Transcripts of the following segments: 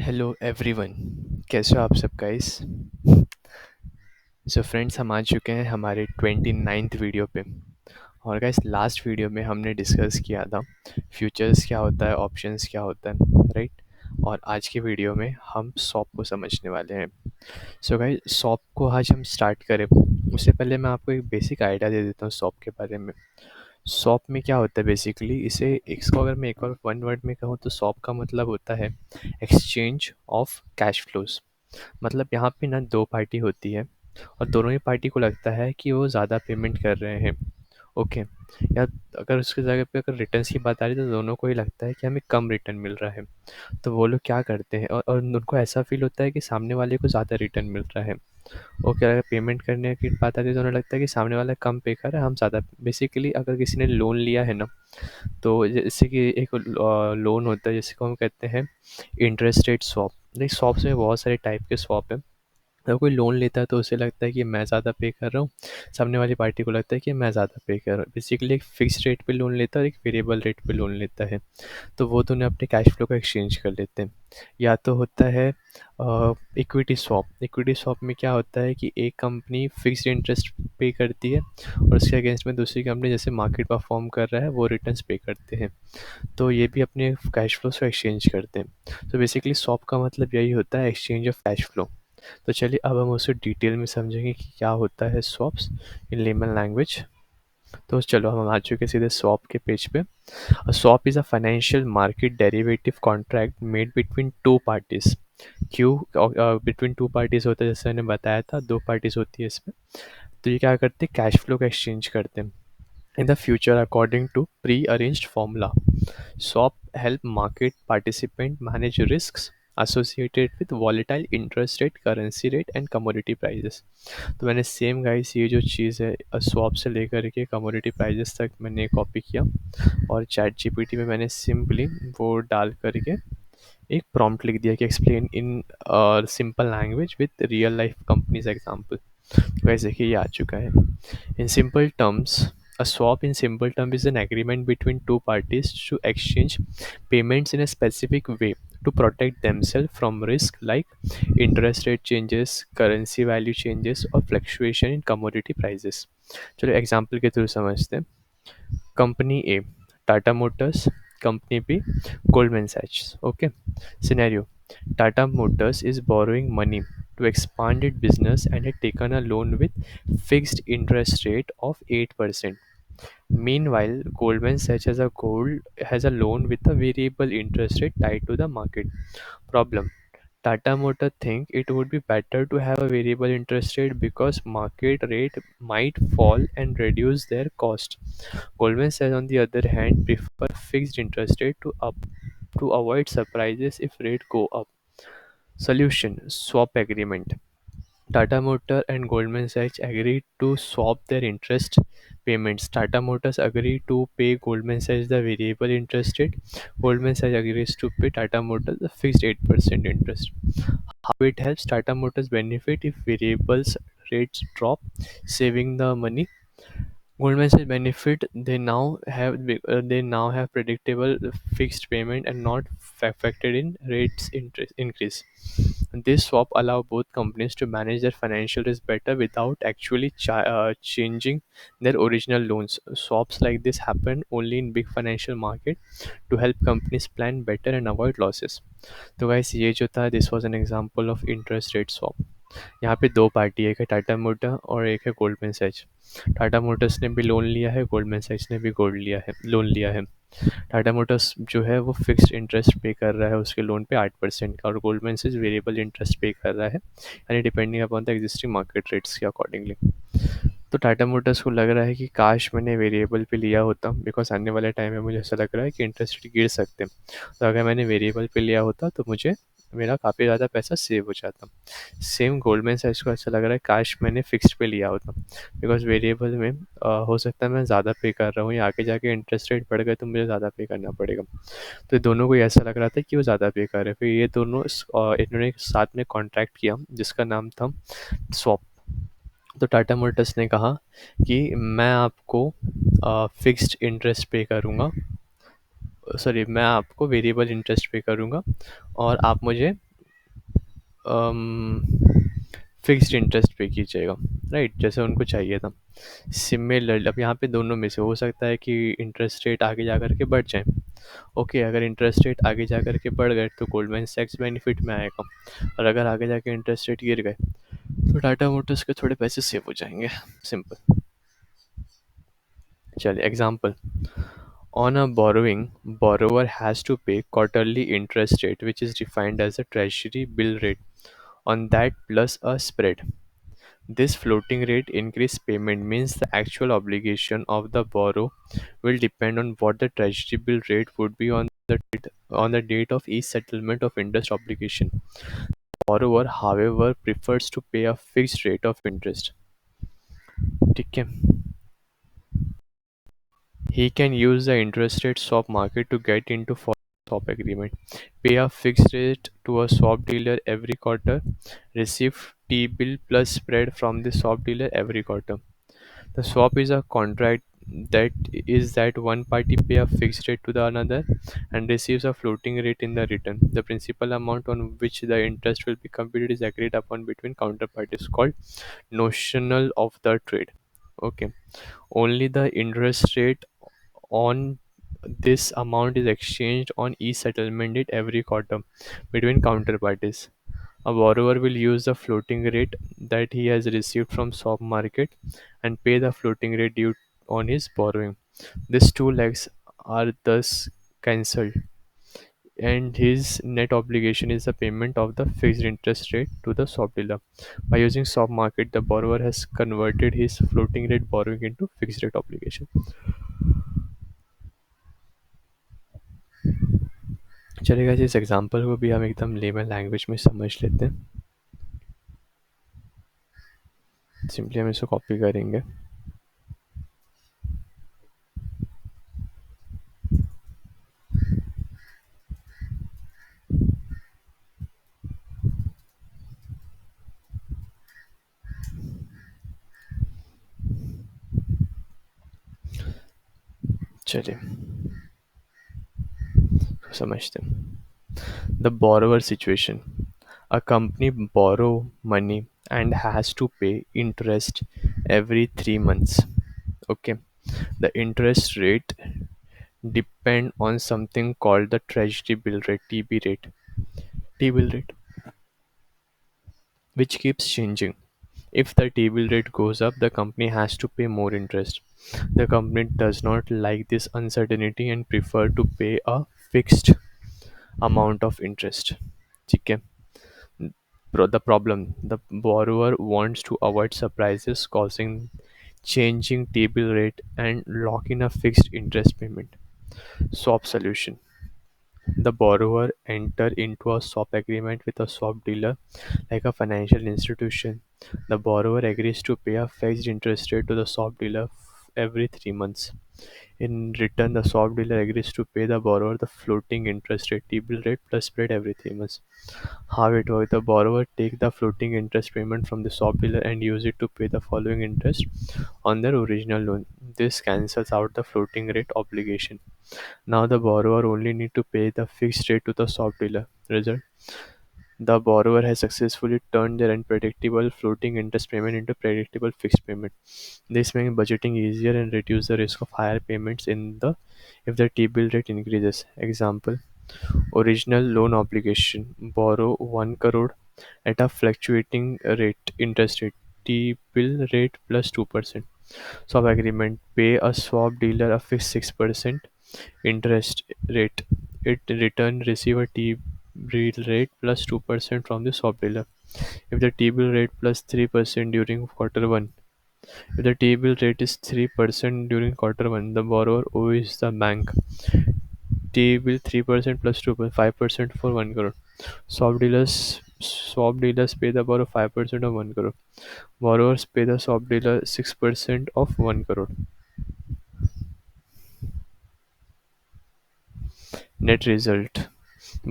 Hello everyone. कैसे हो आप सब गाइस? सो फ्रेंड्स, हम आ चुके हैं हमारे 29th वीडियो पे। और गाइस, लास्ट वीडियो में हमने डिस्कस किया था फ्यूचर्स क्या होता है, ऑप्शंस क्या होता है, राइट। और आज की वीडियो में हम सॉप को समझने वाले हैं। सो गाइस, सॉप को आज हम स्टार्ट करें उससे पहले मैं आपको एक बेसिक आइडिया दे देता हूँ सॉप के बारे में। सॉप में क्या होता है बेसिकली, इसे इसको अगर मैं एक और वन वर्ड में कहूँ तो सॉप का मतलब होता है एक्सचेंज ऑफ कैश फ्लोज। मतलब यहाँ पे ना दो पार्टी होती है और दोनों ही पार्टी को लगता है कि वो ज़्यादा पेमेंट कर रहे हैं। ओके। या अगर उसके जगह पे अगर रिटर्न्स की बात आ रही है तो दोनों को ही लगता है कि हमें कम रिटर्न मिल रहा है। तो वो लोग क्या करते हैं और उनको ऐसा फील होता है कि सामने वाले को ज़्यादा रिटर्न मिल रहा है। ओके, अगर पेमेंट करने की बात आती है तो उन्हें लगता है कि सामने वाला कम पे कर रहा है, हम ज़्यादा। बेसिकली अगर किसी ने लोन लिया है ना, तो जैसे कि एक लोन होता है जिसको हम कहते हैं interest rate swap. Like swaps में बहुत सारे टाइप के स्वैप हैं। अगर कोई लोन लेता है तो उसे लगता है कि मैं ज़्यादा पे कर रहा हूँ, सामने वाली पार्टी को लगता है कि मैं ज़्यादा पे कर रहा हूँ। बेसिकली एक फिक्स रेट पे लोन लेता है और एक वेरिएबल रेट पे लोन लेता है। तो वो दोनों अपने कैश फ्लो को एक्सचेंज कर लेते हैं। या तो होता है इक्विटी स्वैप। इक्विटी स्वैप में क्या होता है कि एक कंपनी फिक्स्ड इंटरेस्ट पे करती है और उसके अगेंस्ट में दूसरी कंपनी जैसे मार्केट परफॉर्म कर रहा है वो रिटर्न्स पे करते हैं। तो ये भी अपने कैश फ्लो को एक्सचेंज करते हैं। तो बेसिकली स्वैप का मतलब यही होता है, एक्सचेंज ऑफ कैश फ्लो। तो चलिए अब हम उसे डिटेल में समझेंगे कि क्या होता है स्वैप्स इन लेमन लैंग्वेज। तो चलो हम आ चुके सीधे स्वैप के पेज पे। A swap is a financial market derivative contract made between two parties. क्यों बिटवीन टू पार्टीज होता है? जैसे मैंने बताया था, दो पार्टीज होती है इसमें। तो ये क्या करते हैं, कैश फ्लो का एक्सचेंज करते हैं in the future according to pre arranged formula. Swap help market participant manage risks associated with volatile interest rate, currency rate and commodity prices। तो मैंने सेम गाइस ये जो चीज़ है स्वैप से लेकर के कमोडिटी प्राइजेस तक मैंने कॉपी किया और चैट जीपीटी में मैंने सिंपली वो डाल करके एक प्रॉम्प्ट लिख दिया कि explain in simple language with real life companies example. वैसे कि ये आ चुका है। In simple terms, a swap in simple term is an agreement between two parties to exchange payments in a specific way to protect themselves from risk like interest rate changes, currency value changes or fluctuation in commodity prices। चलो example के through समझते हैं। Company A Tata Motors, company B Goldman Sachs. Okay. Scenario, Tata Motors is borrowing money to expand its business and had taken a loan with fixed interest rate of 8%. Meanwhile, Goldman Sachs has a loan with a variable interest rate tied to the market. Problem: Tata Motor think it would be better to have a variable interest rate because market rate might fall and reduce their cost. Goldman Sachs, on the other hand, prefer fixed interest rate to avoid surprises if rate go up. Solution: swap agreement. Tata Motor and Goldman Sachs agreed to swap their interest payments. Tata Motors agreed to pay Goldman Sachs the variable interest rate. Goldman Sachs agrees to pay Tata Motors the fixed 8% interest. How it helps Tata Motors benefit if variables rates drop, saving the money. Goldman Sachs benefit, they now have predictable fixed payment and not affected in rates interest increase. This swap allow both companies to manage their financial risk better without actually changing their original loans. Swaps like this happen only in big financial market to help companies plan better and avoid losses. तो guys, ये जो था this was an example of interest rate swap. यहाँ पे दो party है, एक है टाटा मोटर और एक है गोल्डमैन सैच। टाटा मोटर्स ने भी लोन लिया है, गोल्डमैन सैच ने भी गोल्ड लिया है, लोन लिया है। टाटा मोटर्स जो है वो फिक्स्ड इंटरेस्ट पे कर रहा है उसके लोन पे 8% का, और गोल्डमैन सैच वेरिएबल इंटरेस्ट पे कर रहा है, यानी depending upon the existing market rates के अकॉर्डिंगली। तो टाटा मोटर्स को लग रहा है कि काश मैंने वेरिएबल पे लिया होता, बिकॉज आने वाले टाइम में मुझे ऐसा लग रहा है कि इंटरेस्ट रेट गिर सकते हैं। तो अगर मैंने वेरिएबल पे लिया होता तो मुझे मेरा काफ़ी ज़्यादा पैसा सेव हो जाता। सेम गोल्डमैन सैच्स को ऐसा लग रहा है काश मैंने फिक्स्ड पे लिया होता, बिकॉज वेरिएबल में हो सकता है मैं ज़्यादा पे कर रहा हूँ या आगे जाके इंटरेस्ट रेट बढ़ गए तो मुझे ज़्यादा पे करना पड़ेगा। तो दोनों को ऐसा लग रहा था कि वो ज़्यादा पे कर रहे हैं। फिर ये दोनों इन्होंने साथ में कॉन्ट्रैक्ट किया जिसका नाम था स्वैप। तो टाटा मोटर्स ने कहा कि मैं आपको फिक्स्ड इंटरेस्ट पे करूँगा, सॉरी मैं आपको वेरिएबल इंटरेस्ट पे करूँगा और आप मुझे फिक्स्ड इंटरेस्ट पे कीजिएगा, राइट, जैसे उनको चाहिए था। सिमिलर अब यहाँ पे दोनों में से हो सकता है कि इंटरेस्ट रेट आगे जा कर के बढ़ जाए। ओके, अगर इंटरेस्ट रेट आगे जा कर के बढ़ गए तो गोल्डमैन सैक्स बेनिफिट में आएगा, और अगर आगे जाके इंटरेस्ट रेट गिर गए तो टाटा मोटर्स के थोड़े पैसे सेव हो जाएंगे। सिंपल। चलिए example, on a borrowing, borrower has to pay quarterly interest rate which is defined as a treasury bill rate on that plus a spread. This floating rate increase payment means the actual obligation of the borrower will depend on what the treasury bill rate would be on the date of each settlement of interest obligation. Borrower, however, prefers to pay a fixed rate of interest. ठीक है, he can use the interest rate swap market to get into swap agreement, pay a fixed rate to a swap dealer every quarter, receive T-bill plus spread from the swap dealer every quarter. The swap is a contract that one party pay a fixed rate to the another and receives a floating rate in the return. The principal amount on which the interest will be computed is agreed upon between counterparties called notional of the trade. Okay. Only the interest rate on this amount is exchanged on each settlement date every quarter between counterparties. A borrower will use the floating rate that he has received from swap market and pay the floating rate due on his borrowing. These two legs are thus cancelled, and his net obligation is the payment of the fixed interest rate to the swap dealer. By using swap market, the borrower has converted his floating rate borrowing into fixed rate obligation. चलेगा जी, इस example को भी हम एकदम layman language में समझ लेते हैं। सिंपली हम इसको कॉपी करेंगे। चलिए समझते हैं। The borrower situation. A company borrow money and has to pay interest every 3 months. Okay, the interest rate depend on something called the treasury bill rate, TB rate, T bill rate, which keeps changing. If the T bill rate goes up, the company has to pay more interest. The company does not like this uncertainty and prefer to pay a fixed amount of interest. ठीक है, the problem, the borrower wants to avoid surprises causing changing T-bill rate and lock in a fixed interest payment. Swap solution. The borrower enter into a swap agreement with a swap dealer like a financial institution. The borrower agrees to pay a fixed interest rate to the swap dealer every 3 months. In return, the swap dealer agrees to pay the borrower the floating interest rate, T-bill rate plus spread every 3 months. How it works: the borrower take the floating interest payment from the swap dealer and use it to pay the following interest on their original loan. This cancels out the floating rate obligation. Now the borrower only need to pay the fixed rate to the swap dealer. Result: the borrower has successfully turned their unpredictable floating interest payment into predictable fixed payment. This makes budgeting easier and reduce the risk of higher payments in the if the T-bill rate increases. Example: original loan obligation, borrow 1 crore at a fluctuating rate interest rate, T-bill rate plus 2%. Swap agreement, pay a swap dealer a fixed 6% interest rate. It return receive a T-bill rate plus 2% from the swap dealer. If the T-bill rate plus 3% during quarter 1, if the T-bill rate is 3% during quarter 1, the borrower owes the bank T-bill 3% plus 2.5% for 1 crore. Swap dealers pay the borrower 5% of 1 crore. Borrowers pay the swap dealer 6% of 1 crore. Net result: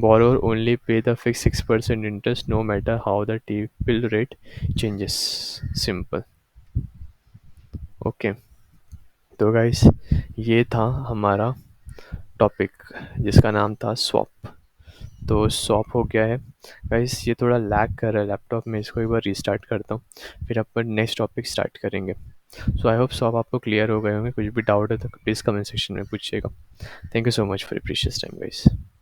borrower only pay the fixed 6% interest no matter how the T-bill rate changes. Simple. Okay, तो guys ये था हमारा topic जिसका नाम था swap. तो shop हो गया है गाइस। ये थोड़ा लैग कर रहा है लैपटॉप में, इसको एक बार रीस्टार्ट करता हूँ, फिर अपन नेक्स्ट टॉपिक स्टार्ट करेंगे। सो आई होप सॉप आपको क्लियर हो गए होंगे। कुछ भी डाउट है तो प्लीज़ कमेंट सेक्शन में पूछिएगा। Thank you so much for precious time guys.